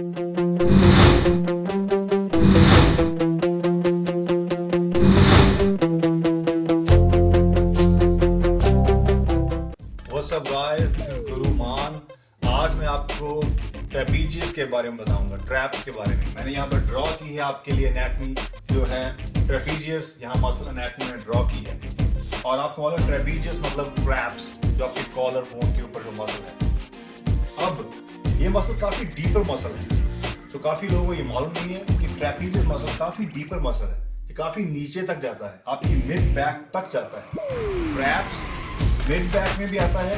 What's up guys, this is गुरु मान। आज मैं आपको ट्रेपीजियस के बारे में बताऊंगा, ट्रैप्स के बारे में। मैंने यहाँ पर ड्रॉ की है आपके लिए एनाटमी जो है ट्रेपीजियस, यहाँ मसल एनाटमी में ड्रॉ की है। और आपको मालूम ट्रेपीजियस मतलब ट्रैप्स, जो आपके कॉलर बोन के ऊपर जो मसल है। अब ये मसल काफी डीपर मसल है, तो काफी लोगों को ये मालूम नहीं है कि ट्रेपीजियस मसल काफी डीपर मसल है, ये काफी नीचे तक जाता है, आपकी मिड बैक तक जाता है। ट्रैप्स मिड बैक में भी आता है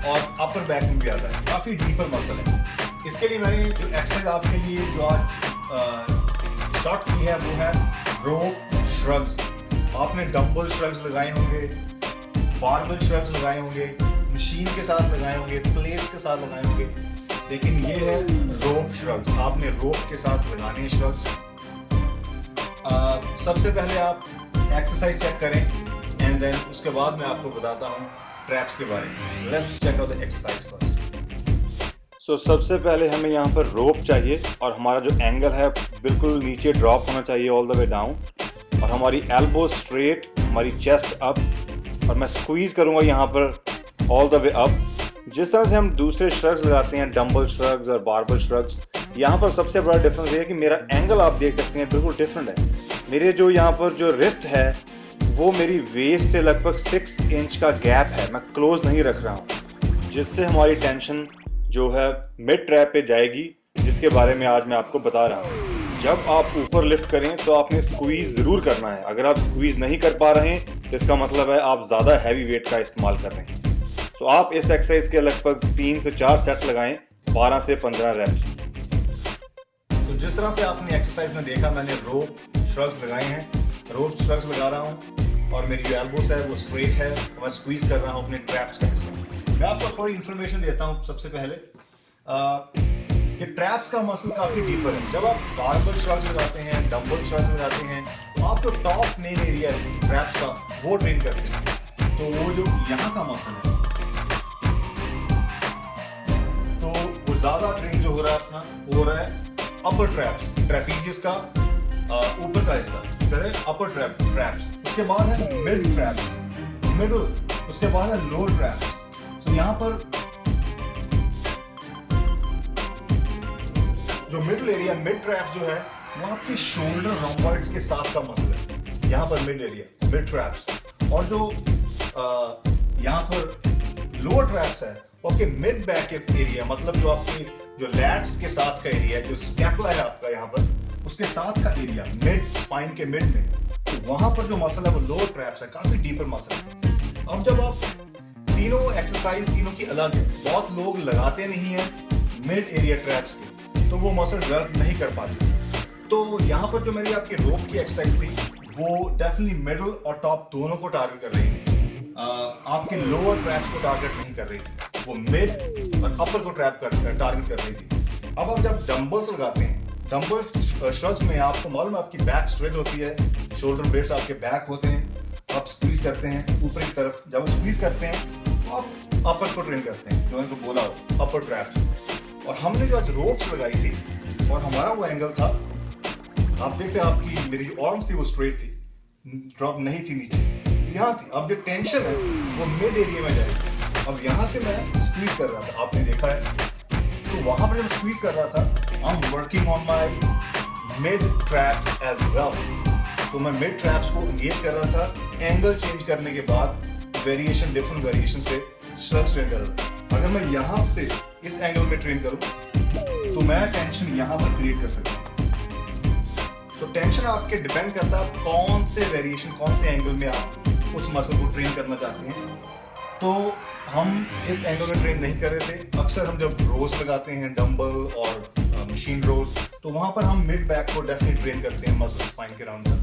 और अपर बैक में भी आता है, काफी डीपर मसल है। इसके लिए मैंने जो एक्सरसाइज आपके लिए जो आज स्टार्ट की है वो है रोप श्रग्स। आपने डंबल श्रग्स लगाए होंगे, बारबल श्रग्स लगाए होंगे, मशीन के साथ लगाए होंगे, प्लेट्स के साथ लगाए होंगे, लेकिन ये है रोप श्रग्स। आपने रोप के साथ लगाने हैं श्रग्स। सबसे पहले आप एक्सरसाइज चेक करें एंड देन उसके बाद मैं आपको बताता हूँ ट्रैप्स के बारे में। Let's check out the exercise first. So सबसे पहले हमें यहाँ पर रोप चाहिए और हमारा जो एंगल है बिल्कुल नीचे ड्रॉप होना चाहिए ऑल द वे डाउन, और हमारी एल्बो स्ट्रेट, हमारी चेस्ट अप, और मैं स्क्वीज करूँगा यहाँ पर ऑल द वे अप। जिस तरह से हम दूसरे श्रग्स लगाते हैं, डंबल श्रग्स और बारबल श्रग्स, यहाँ पर सबसे बड़ा डिफरेंस ये है कि मेरा एंगल आप देख सकते हैं बिल्कुल डिफरेंट है। मेरे जो यहाँ पर जो रिस्ट है वो मेरी वेस्ट से लगभग 6 इंच का गैप है, मैं क्लोज नहीं रख रहा हूँ, जिससे हमारी टेंशन जो है मिड ट्रैप पे जाएगी, जिसके बारे में आज मैं आपको बता रहा हूँ। जब आप ऊपर लिफ्ट करें तो आपने स्क्वीज ज़रूर करना है। अगर आप स्क्वीज नहीं कर पा रहे हैं तो इसका मतलब है आप ज़्यादा हैवी वेट का इस्तेमाल कर रहे हैं। तो आप इस एक्सरसाइज के लगभग 3 से 4 सेट लगाएं, 12 से 15 रेप्स। तो जिस तरह से आपने एक्सरसाइज में देखा, मैंने रोप श्रग्स लगाए हैं, रोप श्रग्स लगा रहा हूँ और मेरी जो एल्बोस है वो स्ट्रेट है, तो मैं स्क्वीज कर रहा हूँ अपने ट्रैप्स का हिस्सा। मैं आपको थोड़ी इन्फॉर्मेशन देता हूँ। सबसे पहले ये ट्रैप्स का मसल काफी डीपर है। जब आप बारबल श्रग्स लगाते हैं, डंबल श्रग्स लगाते हैं, तो आप जो टॉप मेन एरिया है ट्रैप्स का वो ट्रेन करते हैं। तो वो जो यहाँ का मसल है तो वो ज्यादा ट्रेन जो हो रहा है अपना, वो हो रहा है अपर ट्रैप्स, ट्रेपीजियस का ऊपर का हिस्सा, पहले अपर ट्रैप्स, उसके बाद है मिड ट्रैप्स, मिडल, उसके बाद है लोअर ट्रैप्स। तो यहाँ पर जो मिडल एरिया, मिड ट्रैप्स जो है वो आपके शोल्डर रोम्बॉइड्स के साथ का मसल है, यहाँ पर मिड एरिया, मिड ट्रैप्स। और जो यहाँ पर लोअर ट्रैप्स है वो आपके मिड बैक एरिया, मतलब जो आपके जो लैट्स के साथ का एरिया, जो स्कैपुला है आपका यहाँ पर, उसके साथ का एरिया, मिड स्पाइन के मिड में, तो वहां पर जो मसल है वो लोअर ट्रैप्स है, काफी डीपर मसल है। अब जब आप तीनों एक्सरसाइज, तीनों की अलग है, बहुत लोग लगाते नहीं है मिड एरिया ट्रैप्स की, तो वो मसल डेवलप नहीं कर पाते। तो यहाँ पर जो मेरी आपकी रोप की एक्सरसाइज थी वो डेफिनेटली मिडल और टॉप दोनों को टारगेट कर रही थी, आपके लोअर ट्रैप्स को टारगेट नहीं कर रही थी, वो मिड और अपर को टारगेट कर रही थी। अब आप जब डंबल्स लगाते हैं, डंबल श्रग्स में आपको मालूम है आपकी बैक स्ट्रेट होती है, शोल्डर ब्लेड्स आपके बैक होते हैं, आप स्क्वीज करते हैं ऊपरी तरफ। जब स्क्वीज करते हैं तो आप अपर को ट्रेन करते हैं, जो मैंने बोला हो अपर ट्रैप्स। और हमने जो आज रोप्स लगाई थी और हमारा वो एंगल था, आप देखते हैं आपकी मेरी जो आर्म्स थी वो स्ट्रेट थी, ड्रॉप नहीं थी नीचे, यहाँ थी। अब जो टेंशन है वो मिड एरिया में जाएगी। अब यहाँ से मैं स्क्वीज कर रहा था, आपने देखा है, तो वहां पर जब स्क्वीज कर रहा था, I am working on my mid traps as well. तो मैं मिड ट्रैप्स को एंगेज कर रहा था, एंगल चेंज करने के बाद वेरिएशन, डिफरेंट वेरिएशन से श्रग्स ट्रेन कर रहा था। अगर मैं यहाँ से इस एंगल में ट्रेन करूँ तो मैं टेंशन यहाँ पर क्रिएट कर सकता हूँ। तो टेंशन आपके डिपेंड करता है कौन से वेरिएशन, कौन से एंगल में आप उस मसल को ट्रेन करना चाहते हैं। तो हम इस एंगल में ट्रेन नहीं कर रहे थे। अक्सर हम जब रोज लगाते हैं, डंबल और मशीन रोज, तो वहां पर हम मिड बैक को डेफिनेटली ट्रेन करते हैं, मसल स्पाइन के राउंड का।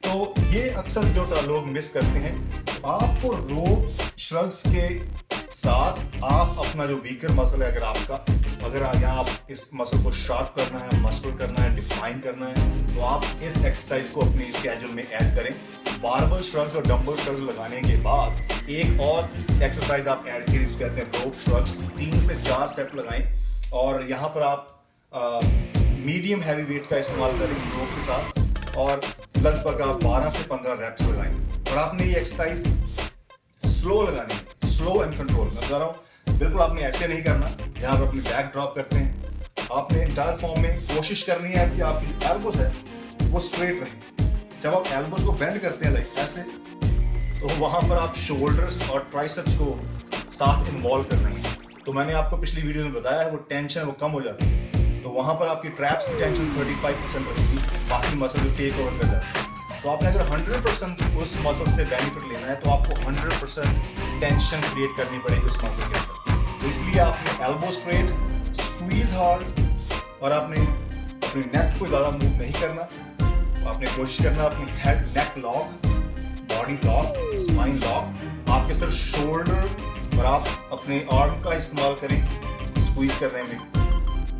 तो ये अक्सर जो लोग मिस करते हैं। आपको रोप श्रग्स के साथ आप अपना जो वीकर मसल है, अगर यहाँ आप इस मसल को शार्प करना है, मस्कुलर करना है, डिफाइन करना है, तो आप इस एक्सरसाइज को अपने स्केड्यूल में ऐड करें। बारबल श्रग्स और डंबल श्रग्स लगाने के बाद एक और एक्सरसाइज आप ऐड करें, जिसको कहते हैं रोप श्रग्स। 3 से 4 सेट लगाएं और यहाँ पर आप मीडियम हैवी वेट का इस्तेमाल करेंगे रोप के साथ और लगभग आप 12 से 15 रेप्स लगाएंगे। और आपने ये एक्सरसाइज स्लो लगानी है, स्लो एंड कंट्रोल। मैं बता रहा हूँ बिल्कुल आपने ऐसे नहीं करना जहाँ पर अपनी बैक ड्रॉप करते हैं। आपने इंटायर फॉर्म में कोशिश करनी है कि आपकी एल्बोस है वो स्ट्रेट रहे। जब आप एल्बोस को बेंड करते हैं लाइक ऐसे, तो वहाँ पर आप शोल्डर्स और ट्राइसेप्स को साथ इन्वॉल्व कर रहे हैं। तो मैंने आपको पिछली वीडियो में बताया है वो टेंशन वो कम हो जाती है। तो वहाँ पर आपकी ट्रैप्स की टेंशन 35% रहेगी, बाकी मसल जो टेक ओवर कर जाते हैं। तो आपने अगर 100% उस मसल से बेनिफिट लेना है तो आपको 100% टेंशन क्रिएट करनी पड़ेगी उस मसल के अंदर। तो इसलिए आपने एल्बो स्ट्रेट, स्क्वीज हार्ड और आपने अपनी नेक को ज़्यादा मूव नहीं करना। तो आपने कोशिश करना अपनी head neck lock, body lock, spine lock, आपके सिर्फ शोल्डर और आप अपने आर्म का इस्तेमाल करें स्क्वीज करने में।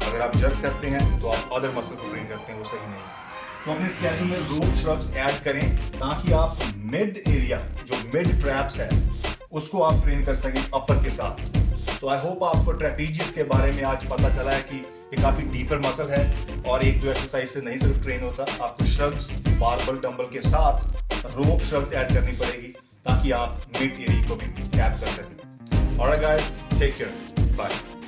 अगर आप जर्क करते हैं तो आप अदर मसल को ट्रेन करते हैं, वो सही नहीं है। तो अपने स्केड्यूल में रोप श्रग्स ऐड करें ताकि आप मिड एरिया जो मिड ट्रैप्स है उसको आप ट्रेन कर सकें अपर के साथ। तो आई होप आपको ट्रेपीजियस के बारे में आज पता चला है कि ये काफ़ी डीपर मसल है और एक दो एक्सरसाइज से नहीं सिर्फ ट्रेन होता, आपको श्रग्स बारबल डंबल के साथ रोप श्रग्स ऐड करनी पड़ेगी ताकि आप मिड एरिया को भी टैप कर सकें। Alright guys, take care, bye.